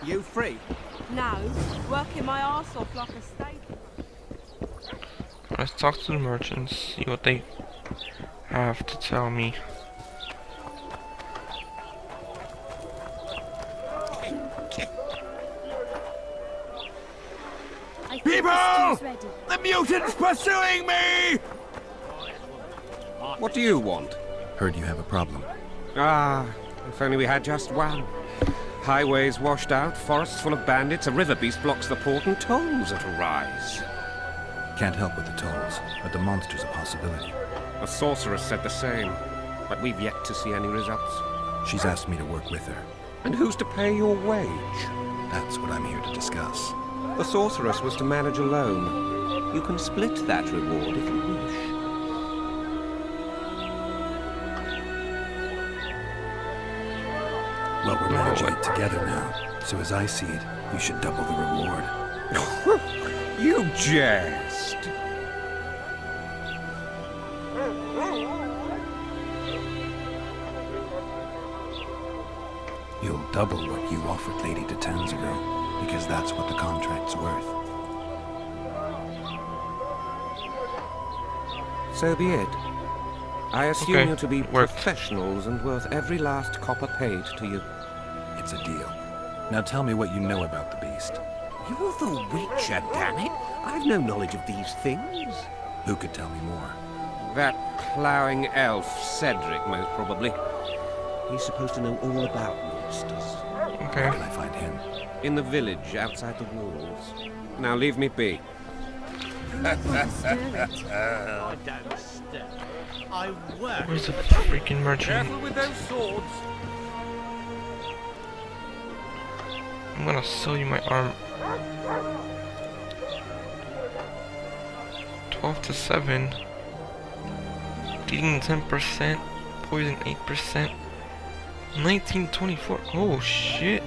You free? No, working my arse off like a steak. Let's talk to the merchants, see what they have to tell me. People! The mutant's pursuing me! What do you want? Heard you have a problem. Ah, if only we had just one. Highways washed out, forests full of bandits, a river beast blocks the port, and tolls at a rise. Can't help with the tolls, but the monster's a possibility. The sorceress said the same, but we've yet to see any results. She's asked me to work with her. And who's to pay your wage? That's what I'm here to discuss. The sorceress was to manage alone. You can split that reward if you wish. Well, we're managing it together now, so as I see it, you should double the reward. You jest! You'll double what you offered Lady Ep12, because that's what the contract's worth. So be it. I assume you to be worked. professionals and worth every last copper paid to you. It's a deal. Now tell me what you know about the beast. You're the Witcher, damn it! I've no knowledge of these things. Who could tell me more? That ploughing elf, Cedric, most probably. He's supposed to know all about monsters. Okay. Where can I find him? In the village, outside the walls. Now leave me be. I don't stir. I work. Where's the freaking merchant? Careful with those swords. I'm gonna sell you my arm. 12 to 7. Bleeding 10%. Poison 8%. 1924. Oh shit.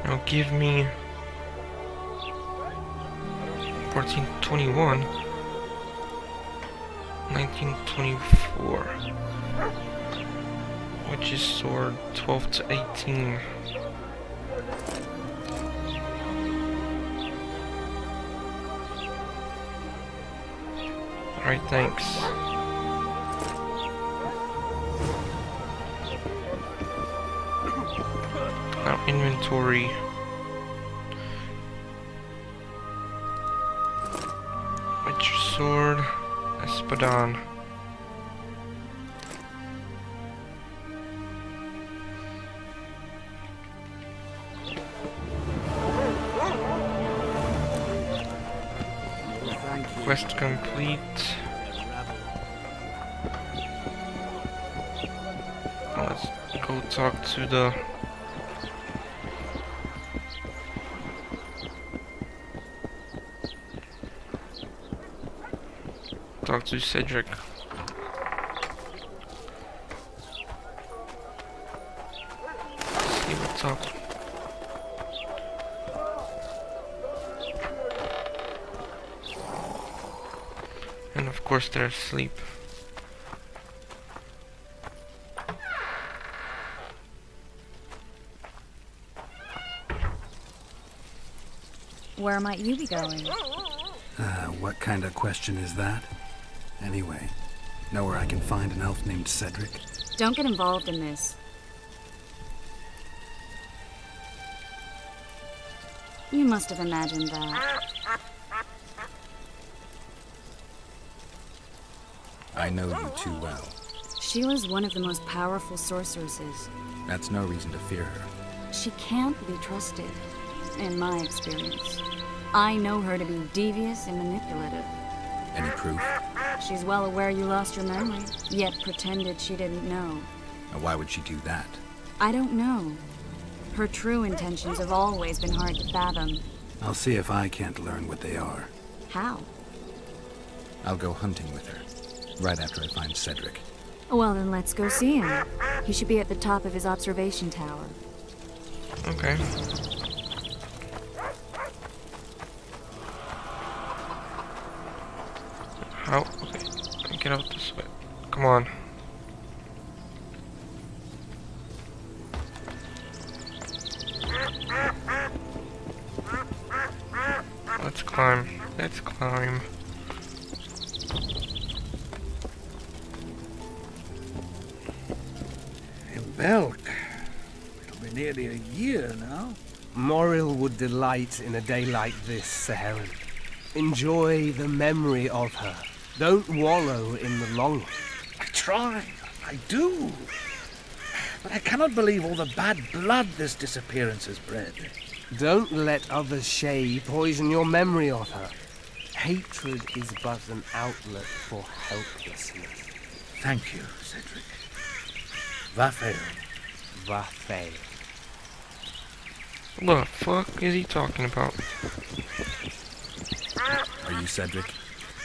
Now give me 1421, 1924, which is sword 12 to 18. Alright, thanks. Now inventory. Witcher sword, Espadon. Quest complete. Now let's go talk to the Cedric. See what's up. And of course they're asleep. Where might you be going? What kind of question is that? Anyway, know where I can find an elf named Cedric? Don't get involved in this. You must have imagined that. I know you too well. Sheila's one of the most powerful sorceresses. That's no reason to fear her. She can't be trusted, in my experience. I know her to be devious and manipulative. Any proof? She's well aware you lost your memory, yet pretended she didn't know. Now, why would she do that? I don't know. Her true intentions have always been hard to fathom. I'll see if I can't learn what they are. How? I'll go hunting with her, right after I find Cedric. Well, then let's go see him. He should be at the top of his observation tower. Okay. How? Okay. Get out this way. Come on. Let's climb. Let's climb. Belk. It'll be nearly a year now. Morrill would delight in a day like this, Sir Heron. Enjoy the memory of her. Don't wallow in the longing. I try. I do. But I cannot believe all the bad blood this disappearance has bred. Don't let other Shay poison your memory of her. Hatred is but an outlet for helplessness. Thank you, Cedric. Vafail. Vafail. What the fuck is he talking about? Are you Cedric?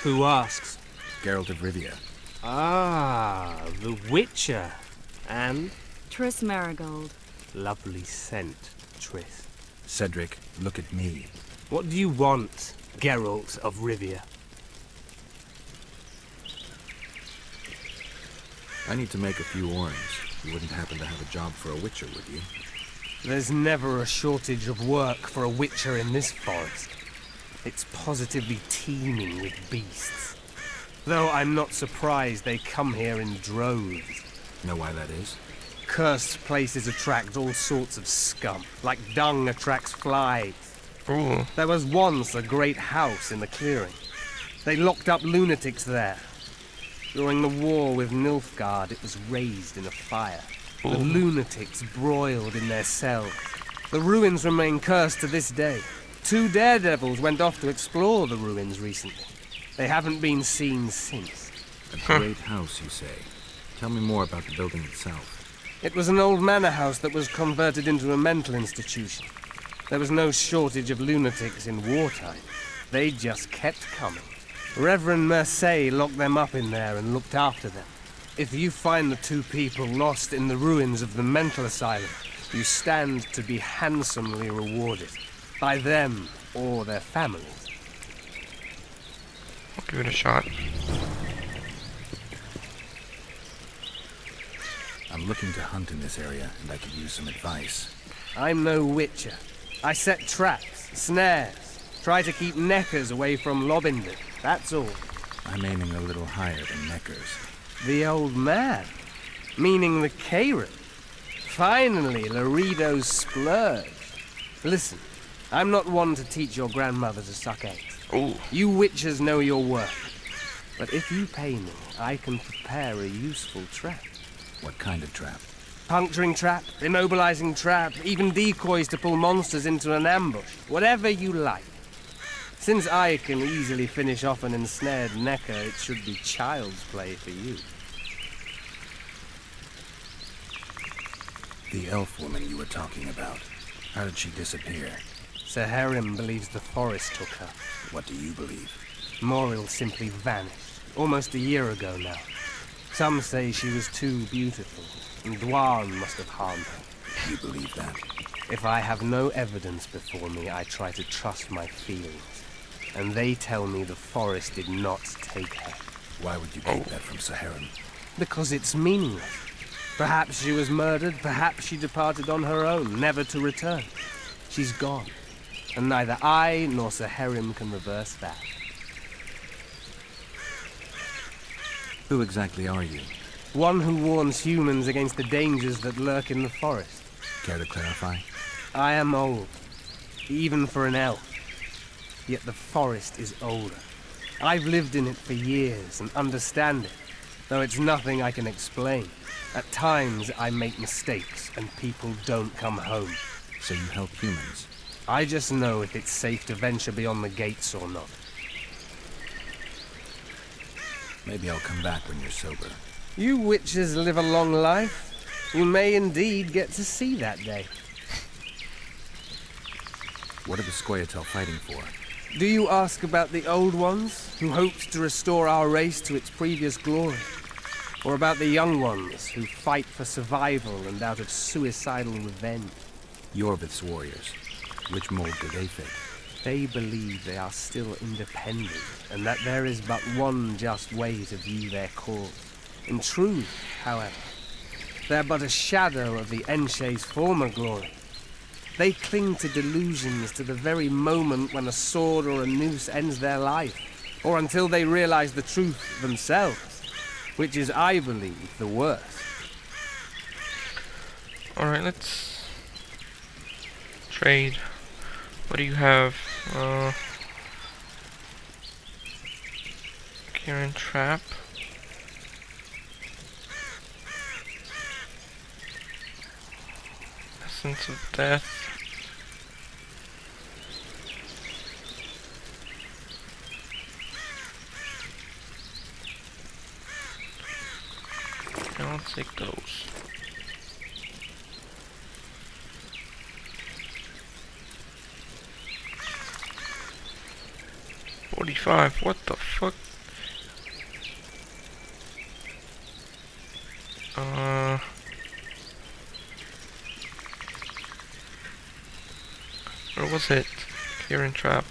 Who asks? Geralt of Rivia. Ah, the Witcher. And Triss Marigold. lovely scent, Triss. Cedric, look at me. What do you want, Geralt of Rivia? I need to make a few orange. You wouldn't happen to have a job for a witcher, would you? There's never a shortage of work for a Witcher in this forest. It's positively teeming with beasts. Though I'm not surprised they come here in droves. Know why that is? Cursed places attract all sorts of scum, like dung attracts flies. Ooh. There was once a great house in the clearing. They locked up lunatics there. During the war with Nilfgaard, it was raised in a fire. The lunatics broiled in their cells. The ruins remain cursed to this day. 2 daredevils went off to explore the ruins recently. They haven't been seen since. A great house, you say. Tell me more about the building itself. It was an old manor house that was converted into a mental institution. There was no shortage of lunatics in wartime. They just kept coming. Reverend Mercier locked them up in there and looked after them. If you find the 2 people lost in the ruins of the mental asylum, you stand to be handsomely rewarded. By them or their families. I'll give it a shot. I'm looking to hunt in this area, and I could use some advice. I'm no witcher. I set traps, snares, try to keep neckers away from Lobinder. That's all. I'm aiming a little higher than Neckers. The old man? Meaning the Karen? Finally, Laredo's splurge. Listen, I'm not one to teach your grandmother to suck eggs. Ooh. You witchers know your work. But if you pay me, I can prepare a useful trap. What kind of trap? Puncturing trap, immobilizing trap, even decoys to pull monsters into an ambush. Whatever you like. Since I can easily finish off an ensnared Necker, it should be child's play for you. The elf woman you were talking about. How did she disappear? Sir Heron believes the forest took her. What do you believe? Morrill simply vanished, almost a year ago now. Some say she was too beautiful, and Dwan must have harmed her. You believe that? If I have no evidence before me, I try to trust my feelings. And they tell me the forest did not take her. Why would you keep that from Sir Heron? Because it's meaningless. Perhaps she was murdered, perhaps she departed on her own, never to return. She's gone. And neither I nor Sir Heron can reverse that. Who exactly are you? One who warns humans against the dangers that lurk in the forest. Care to clarify? I am old, even for an elf. Yet the forest is older. I've lived in it for years and understand it, though it's nothing I can explain. At times I make mistakes and people don't come home. So you help humans? I just know if it's safe to venture beyond the gates or not. Maybe I'll come back when you're sober. You witches live a long life. You may indeed get to see that day. What are the Scoia'tael fighting for? Do you ask about the old ones, who hoped to restore our race to its previous glory? Or about the young ones, who fight for survival and out of suicidal revenge? Yorvith's warriors. Which mold do they fit? They believe they are still independent, and that there is but one just way to view their cause. In truth, however, they're but a shadow of the Enche's former glory. They cling to delusions to the very moment when a sword or a noose ends their life, or until they realize the truth themselves, which is, I believe, the worst. Alright, let's trade. What do you have? Kieran Trap. Essence of Death. I'll take those. $45. What the fuck? Where was it? Kieran Trap.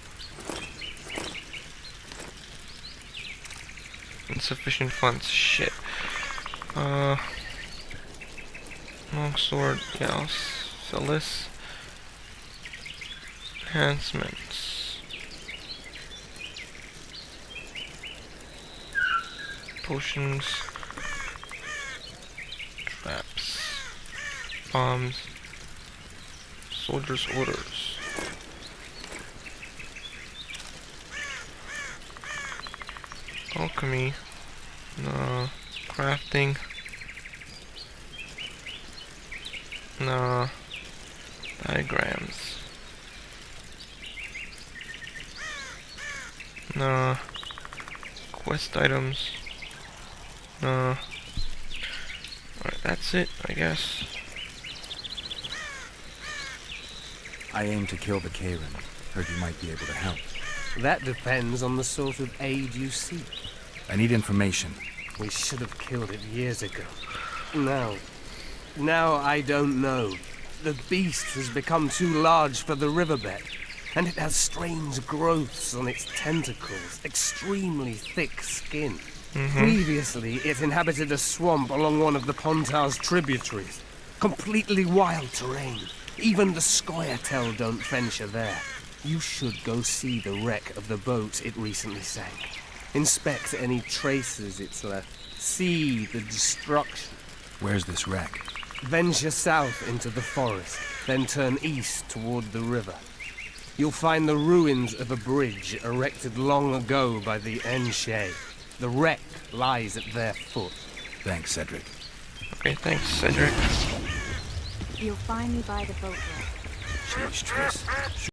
Insufficient funds. Shit. Longsword. Yeah, sell this. Enhancements. Potions. Traps. Bombs. Soldier's orders. Alchemy. No. Crafting. No. Diagrams. No. Quest items. No. Alright, that's it, I guess. I aim to kill the Karen. Heard you might be able to help. That depends on the sort of aid you seek. I need information. We should have killed it years ago. Now I don't know. The beast has become too large for the riverbed, and it has strange growths on its tentacles, extremely thick skin. Previously, it inhabited a swamp along one of the Pontar's tributaries. Completely wild terrain. Even the Scoia'tael don't venture there. You should go see the wreck of the boat it recently sank. Inspect any traces it's left. See the destruction. Where's this wreck? Venture south into the forest, then turn east toward the river. You'll find the ruins of a bridge erected long ago by the Enche. The wreck lies at their foot. Thanks, Cedric. Okay, thanks, Cedric. You'll find me by the boat wreck. Sheesh, Triss.